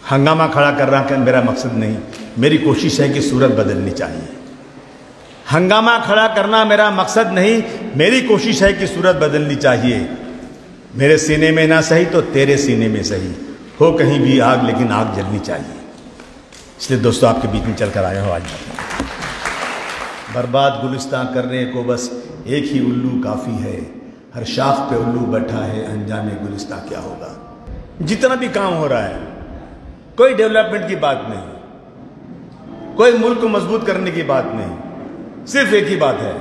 हंगामा खड़ा करना का मेरा मकसद नहीं, मेरी कोशिश है कि सूरत बदलनी चाहिए। हंगामा खड़ा करना मेरा मकसद नहीं, मेरी कोशिश है कि सूरत बदलनी चाहिए। मेरे सीने में ना सही तो तेरे सीने में सही, हो कहीं भी आग लेकिन आग जलनी चाहिए। इसलिए दोस्तों आपके बीच में चलकर आया हो आज। बर्बाद गुलिस्तान करने को बस एक ही उल्लू काफ़ी है, हर शाख पे उल्लू बैठा है, अंजामे गुलिस्तान क्या होगा। जितना भी काम हो रहा है, कोई डेवलपमेंट की बात नहीं, कोई मुल्क को मजबूत करने की बात नहीं, सिर्फ एक ही बात है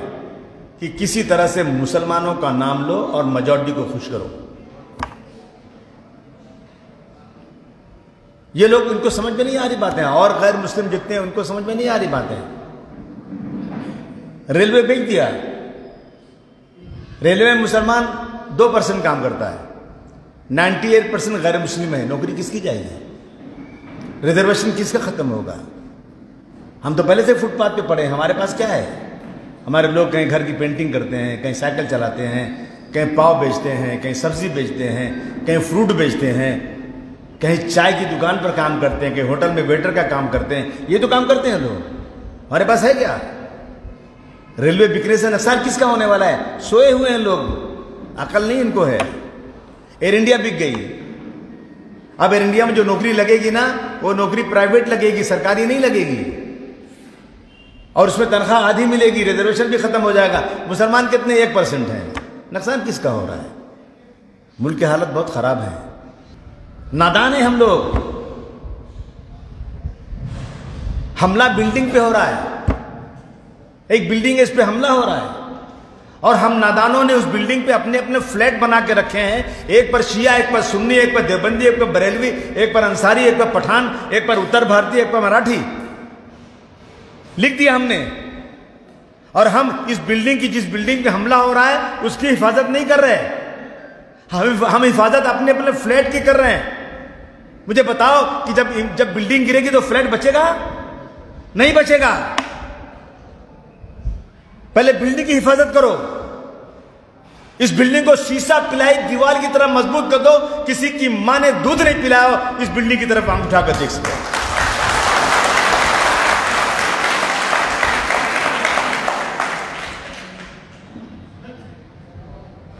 कि किसी तरह से मुसलमानों का नाम लो और मेजॉरिटी को खुश करो। ये लोग, इनको समझ में नहीं आ रही बातें, और गैर मुस्लिम जितने हैं उनको समझ में नहीं आ रही बातें। रेलवे बेच दिया, रेलवे में मुसलमान 2% काम करता है, 98% गैर मुस्लिम है। नौकरी किसकी जाएगी? रिजर्वेशन किसका खत्म होगा? हम तो पहले से फुटपाथ पे पड़े हैं, हमारे पास क्या है? हमारे लोग कहीं घर की पेंटिंग करते हैं, कहीं साइकिल चलाते हैं, कहीं पाव बेचते हैं, कहीं सब्जी बेचते हैं, कहीं फ्रूट बेचते हैं, कहीं चाय की दुकान पर काम करते हैं, कहीं होटल में वेटर का काम करते हैं। ये तो काम करते हैं लोग, हमारे पास है क्या? रेलवे बिकने से नुकसान किसका होने वाला है? सोए हुए हैं लोग, अकल नहीं इनको है। एयर इंडिया बिक गई, अब एयर इंडिया में जो नौकरी लगेगी ना, वो नौकरी प्राइवेट लगेगी, सरकारी नहीं लगेगी, और उसमें तनख्वाह आधी मिलेगी, रिजर्वेशन भी खत्म हो जाएगा। मुसलमान कितने? 1% है। नुकसान किसका हो रहा है? मुल्क की हालत बहुत खराब है, नादान है हम लोग। हमला बिल्डिंग पे हो रहा है, एक बिल्डिंग है, इस पे हमला हो रहा है, और हम नादानों ने उस बिल्डिंग पे अपने अपने फ्लैट बना के रखे हैं। एक पर शिया, एक पर सुन्नी, एक पर देवबंदी, एक पर बरेलवी, एक पर अंसारी, एक पर पठान, एक पर उत्तर भारतीय, एक पर मराठी लिख दिया हमने। और हम इस बिल्डिंग की, जिस बिल्डिंग पे हमला हो रहा है, उसकी हिफाजत नहीं कर रहे। हम हिफाजत अपने अपने फ्लैट की कर रहे हैं। मुझे बताओ कि जब बिल्डिंग गिरेगी तो फ्लैट बचेगा? नहीं बचेगा। पहले बिल्डिंग की हिफाजत करो। इस बिल्डिंग को शीशा पिलाई दीवार की तरह मजबूत कर दो, किसी की मां ने दूध नहीं पिलाया, इस बिल्डिंग की तरफ आंख उठाकर देख सको।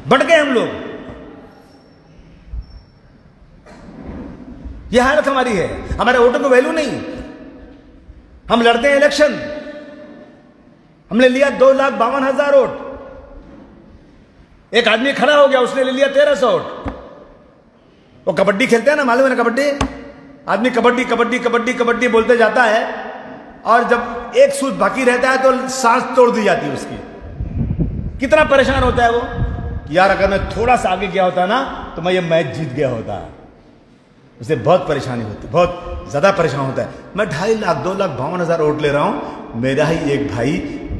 बढ़ गए हम लोग, यह हालत हमारी है। हमारे वोटों को वैल्यू नहीं। हम लड़ते हैं इलेक्शन, हमने लिया 2,52,000 वोट। एक आदमी खड़ा हो गया, उसने ले लिया 1,300 वोट। वो कबड्डी खेलते हैं ना, मालूम है ना कबड्डी? आदमी कबड्डी कबड्डी कबड्डी कबड्डी बोलते जाता है, और जब एक सूद बाकी रहता है तो सांस तोड़ दी जाती है उसकी। कितना परेशान होता है वो, यार अगर मैं थोड़ा सा आगे गया होता ना तो मैं ये मैच जीत गया होता। उसे बहुत परेशानी होती, बहुत ज्यादा परेशान होता है। मैं 2.5 लाख 2,52,000 वोट ले रहा हूं, मेरा ही एक भाई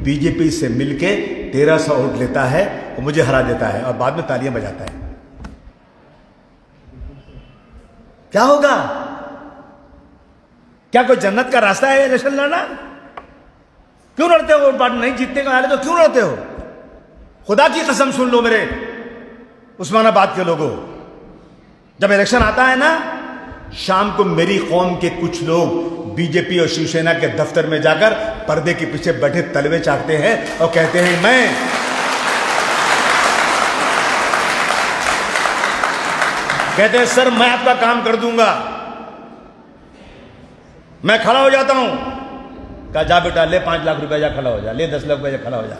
बीजेपी से मिलके 1,300 वोट लेता है, वो मुझे हरा देता है और बाद में तालियां बजाता है। क्या होगा? क्या कोई जन्नत का रास्ता है इलेक्शन लड़ना? क्यों लड़ते हो? वोट नहीं जीतने का हाल है तो क्यों लड़ते हो? खुदा की कसम सुन लो मेरे उस्मानाबाद के लोगों, जब इलेक्शन आता है ना, शाम को मेरी कौम के कुछ लोग बीजेपी और शिवसेना के दफ्तर में जाकर पर्दे के पीछे बैठे तलवे चाटते हैं और कहते हैं कहते हैं सर मैं आपका काम कर दूंगा। मैं खड़ा हो जाता हूं, कहा जा बेटा ले 5 लाख रुपया जा खड़ा हो जा, ले 10 लाख रुपया खड़ा हो जा,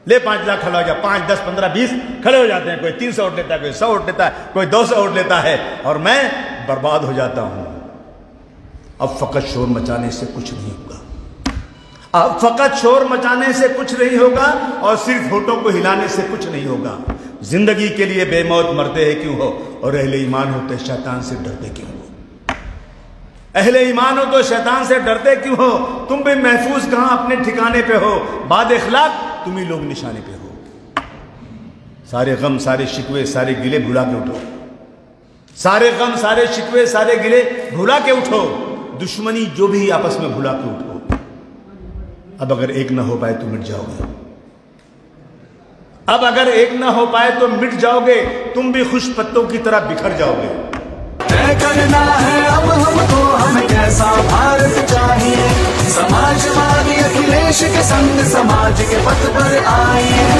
ले 5 लाख खड़ा हो जा। 5, 10, 15, 20 खड़े हो जाते हैं। कोई 300 वोट लेता है, कोई 100 वोट लेता है, कोई 200 वोट लेता है, और मैं बर्बाद हो जाता हूं। अब फकत शोर मचाने से कुछ नहीं होगा, अब फकत शोर मचाने से कुछ नहीं होगा, और सिर्फ होठों को हिलाने से कुछ नहीं होगा। जिंदगी के लिए बेमौत मरते हैं क्यों हो, और अहले ईमान होते शैतान से डरते क्यों हो? अहले ईमान हो तो शैतान से डरते क्यों हो? तुम भी महफूज कहां अपने ठिकाने पे हो, बाद इखलाक तुम ही लोग निशाने पे हो। सारे गम सारे शिकवे सारे गिले भुला के उठो, सारे गम सारे शिकवे सारे गिले भुला के उठो, दुश्मनी जो भी आपस में भुला के उठो। अब अगर एक ना हो पाए तो मिट जाओगे, अब अगर एक ना हो पाए तो मिट जाओगे, तुम भी खुश पत्तों की तरह बिखर जाओगे। तय करना है अब हमको, हमें देश के संग समाज के पथ पर आए